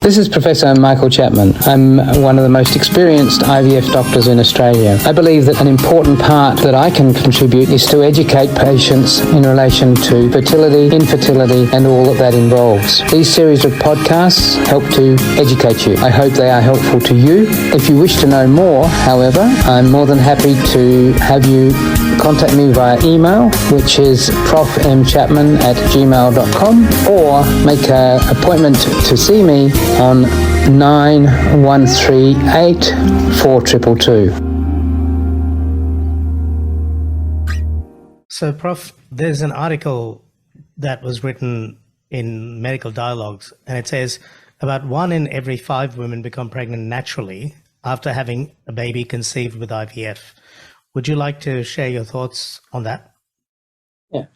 This is Professor Michael Chapman. I'm one of the most experienced IVF doctors in Australia. I believe that an important part that I can contribute is to educate patients in relation to fertility, infertility, and all that involves. These series of podcasts help to educate you. I hope they are helpful to you. If you wish to know more, however, I'm more than happy to have you contact me via email, which is profmchapman@gmail.com, or make an appointment to see me on 9138 4222. So, Prof, there's an article that was written in Medical Dialogues, and it says about 1 in every 5 women become pregnant naturally after having a baby conceived with IVF. Would you like to share your thoughts on that? Yeah.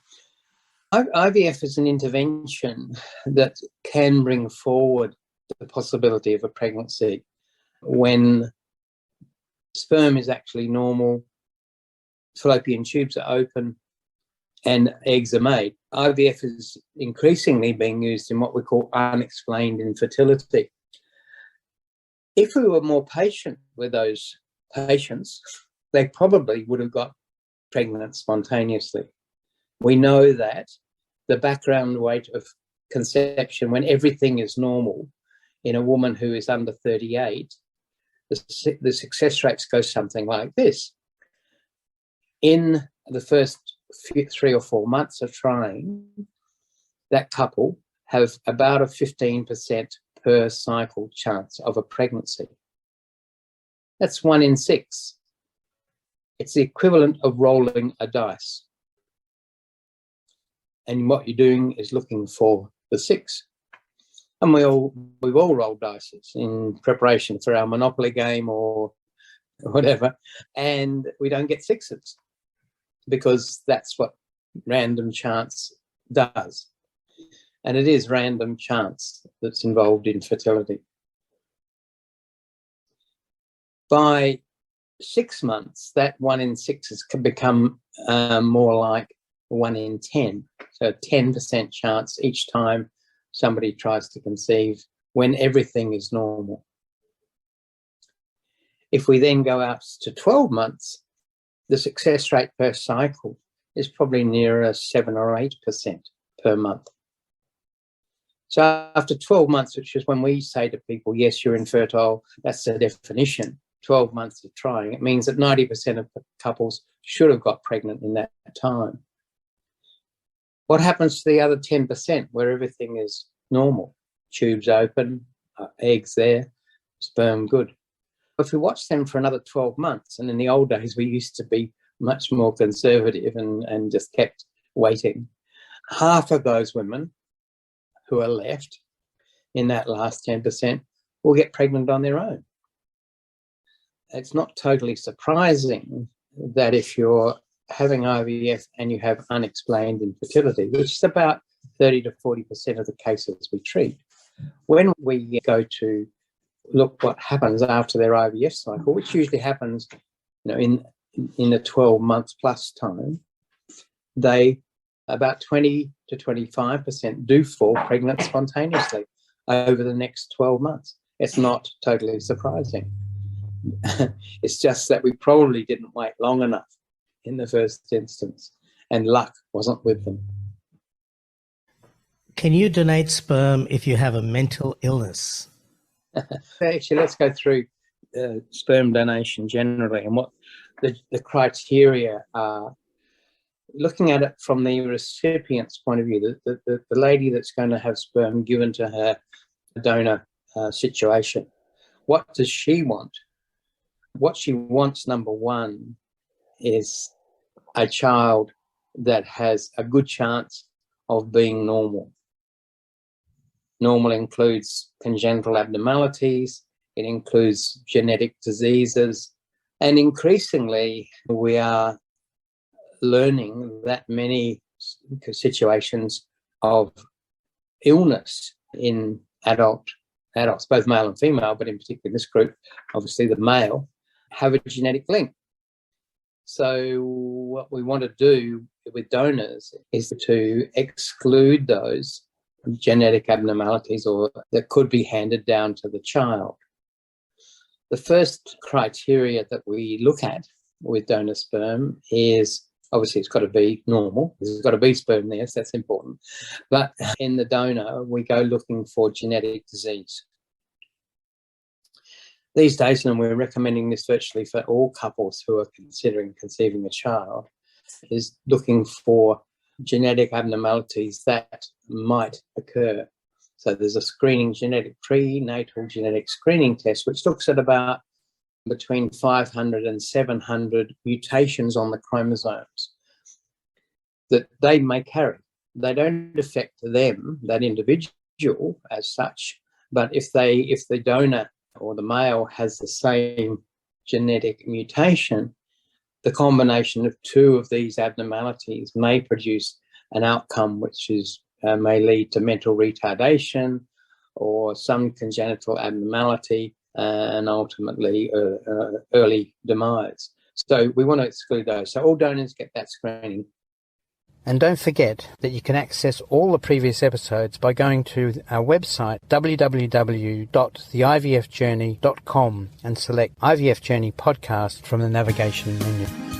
IVF is an intervention that can bring forward the possibility of a pregnancy when sperm is actually normal, fallopian tubes are open, and eggs are made. IVF is increasingly being used in what we call unexplained infertility. If we were more patient with those patients, they probably would have got pregnant spontaneously. We know that the background rate of conception, when everything is normal in a woman who is under 38, the success rates go something like this. In the first 3 or 4 months of trying, that couple have about a 15% per cycle chance of a pregnancy. That's 1 in 6. It's the equivalent of rolling a dice. And what you're doing is looking for the 6. And we've all rolled dice in preparation for our Monopoly game or whatever, and we don't get 6s because that's what random chance does. And it is random chance that's involved in fertility. By 6 months, that 1 in 6 can become more like 1 in 10. So a 10% chance each time somebody tries to conceive when everything is normal. If we then go out to 12 months, the success rate per cycle is probably nearer 7 or 8% per month. So after 12 months, which is when we say to people, yes, you're infertile, that's the definition, 12 months of trying, it means that 90% of couples should have got pregnant in that time. What happens to the other 10% where everything is normal? Tubes open, eggs there, sperm good. If we watch them for another 12 months, and in the old days we used to be much more conservative and just kept waiting, half of those women who are left in that last 10% will get pregnant on their own. It's not totally surprising that if you're having IVF and you have unexplained infertility, which is about 30 to 40% of the cases we treat, when we go to look what happens after their IVF cycle, which usually happens, in the 12 months plus time, they about 20 to 25% do fall pregnant spontaneously over the next 12 months. It's not totally surprising. It's just that we probably didn't wait long enough in the first instance, and luck wasn't with them. Can you donate sperm if you have a mental illness? Actually, let's go through sperm donation generally and what the criteria are. Looking at it from the recipient's point of view, the lady that's going to have sperm given to her donor situation, what does she want? What she wants, number one, is a child that has a good chance of being normal. Normal includes congenital abnormalities, it includes genetic diseases, and increasingly we are learning that many situations of illness in adults, both male and female, but in particular in this group, obviously the male, have a genetic link. So what we want to do with donors is to exclude those genetic abnormalities or that could be handed down to the child. The first criteria that we look at with donor sperm is, obviously it's got to be normal. There's got to be sperm there, so that's important. But in the donor, we go looking for genetic disease. These days, and we're recommending this virtually for all couples who are considering conceiving a child, is looking for genetic abnormalities that might occur. So there's a prenatal genetic screening test, which looks at about between 500 and 700 mutations on the chromosomes that they may carry. They don't affect them, that individual as such, but if the donor or the male has the same genetic mutation, the combination of two of these abnormalities may produce an outcome which may lead to mental retardation or some congenital abnormality and ultimately early demise. So we want to exclude those. So all donors get that screening. And don't forget that you can access all the previous episodes by going to our website www.theivfjourney.com and select IVF Journey podcast from the navigation menu.